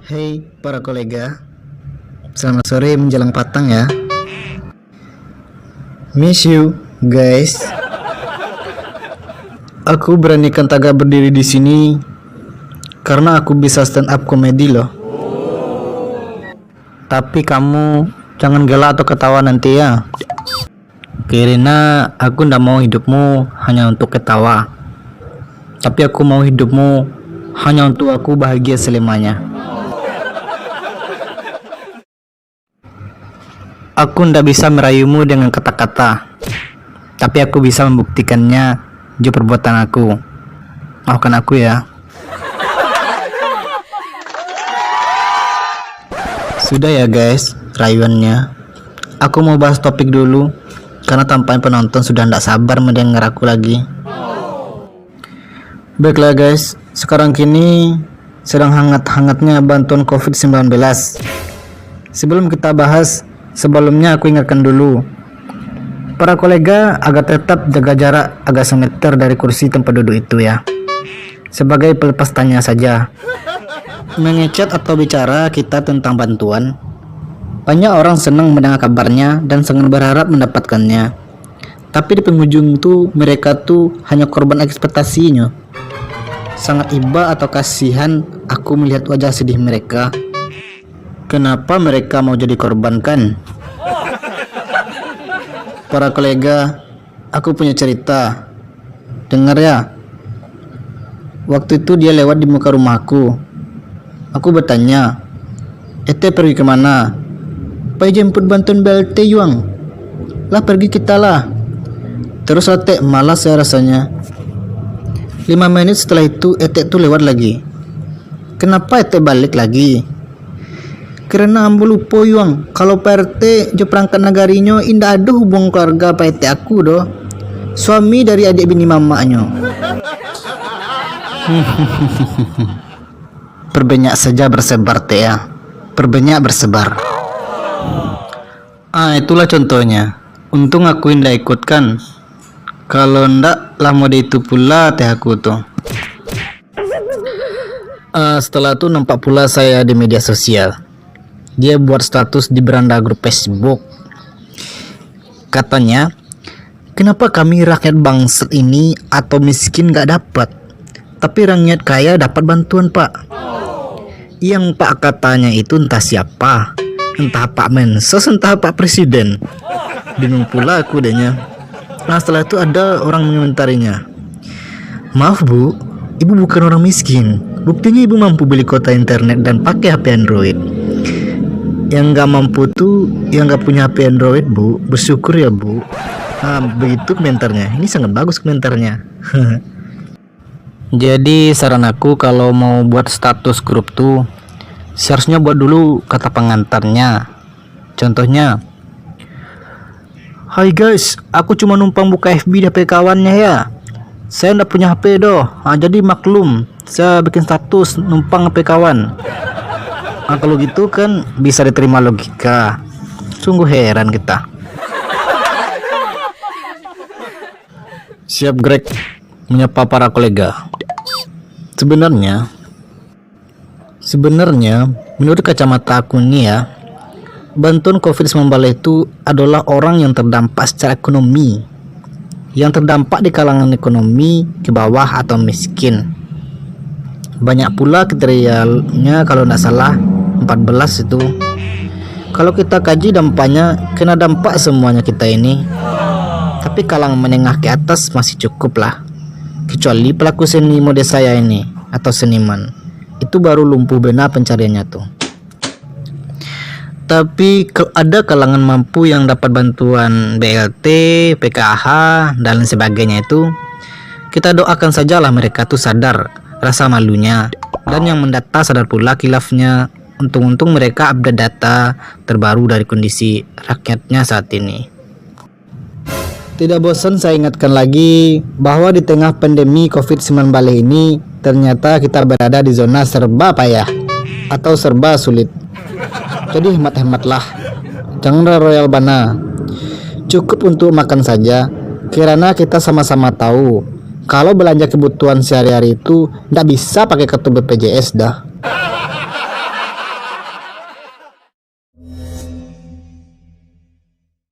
Hey para kolega, selamat sore menjelang patang ya. Miss you guys. Aku beranikan taga berdiri di sini karena aku bisa stand up komedi loh. Tapi kamu jangan gelak atau ketawa nanti ya. Karena aku ndak mau hidupmu hanya untuk ketawa. Tapi aku mau hidupmu hanya untuk aku bahagia selamanya. Aku ndak bisa merayumu dengan kata-kata, tapi aku bisa membuktikannya di perbuatan aku. Maafkan aku ya. Sudah ya guys, rayuannya. Aku mau bahas topik dulu, karena tampaknya penonton sudah ndak sabar mendengar aku lagi. Baiklah guys, sekarang kini sedang hangat-hangatnya bantuan COVID-19. Sebelum kita bahas, sebelumnya aku ingatkan dulu para kolega agar tetap jaga jarak agak semeter dari kursi tempat duduk itu ya. Sebagai pelepas tanya saja. Mengechat atau bicara kita tentang bantuan, banyak orang senang mendengar kabarnya dan sangat berharap mendapatkannya. Tapi di penghujung tuh mereka tuh hanya korban ekspektasinya. Sangat iba atau kasihan aku melihat wajah sedih mereka. Kenapa mereka mau jadi korban kan? Para kolega, aku punya cerita. Dengar ya. Waktu itu dia lewat di muka rumahku. Aku bertanya, "Ete pergi kemana?" "Pai jemput bantuan BLT Yuang." "Lah pergi kita lah." Terus Ete malas saya rasanya. 5 menit setelah itu Ete tuh lewat lagi. "Kenapa Ete balik lagi?" "Karena ambo lupa Yuang, kalau PRT jo perangkat nagarinyo indah ada hubung keluarga PRT aku doh. Suami dari adik bini mamaknya." Perbanyak saja bersebar teh ya. Perbanyak bersebar. Itulah contohnya. Untung aku indah ikutkan. Kalau ndak lah mode itu pula teh aku tuh. Setelah itu nampak pula saya di media sosial. Dia buat status di beranda grup Facebook. Katanya, "Kenapa kami rakyat bangsat ini atau miskin gak dapat, tapi rakyat kaya dapat bantuan pak?" Yang pak katanya itu entah siapa, entah Pak Mensos, entah Pak Presiden. Bingung pula aku dehnya. Nah setelah itu ada orang mengomentarinya, "Maaf bu, ibu bukan orang miskin. Buktinya ibu mampu beli kuota internet dan pakai HP Android. Yang gak mampu tuh yang gak punya HP Android bu, bersyukur ya bu." Nah begitu komentarnya. Ini sangat bagus komentarnya. Jadi saran aku kalau mau buat status grup tuh seharusnya buat dulu kata pengantarnya. Contohnya, "Hai guys, aku cuma numpang buka FB di HP kawannya ya. Saya ndak punya HP doh. Jadi maklum, saya bikin status numpang HP kawan." Kalau gitu kan bisa diterima logika. Sungguh heran kita. Siap Greg menyapa para kolega. Sebenarnya menurut kacamata aku nih ya, bantuan COVID-19 itu adalah orang yang terdampak secara ekonomi, yang terdampak di kalangan ekonomi ke bawah atau miskin. Banyak pula kriterianya, kalau tidak salah 14 itu. Kalau kita kaji dampaknya, kena dampak semuanya kita ini. Tapi kalangan menengah ke atas masih cukup lah. Kecuali pelaku seni mode saya ini atau seniman, itu baru lumpuh benar pencariannya tuh. Tapi ada kalangan mampu yang dapat bantuan BLT, PKH dan lain sebagainya itu, kita doakan sajalah mereka tuh sadar rasa malunya, dan yang mendata sadar pula kilafnya. Untung-untung mereka update data terbaru dari kondisi rakyatnya saat ini. Tidak bosan saya ingatkan lagi bahwa di tengah pandemi COVID-19 ini ternyata kita berada di zona serba payah atau serba sulit. Jadi hemat-hematlah, jangan royal bana. Cukup untuk makan saja, karena kita sama-sama tahu kalau belanja kebutuhan sehari-hari itu tidak bisa pakai kartu BPJS dah.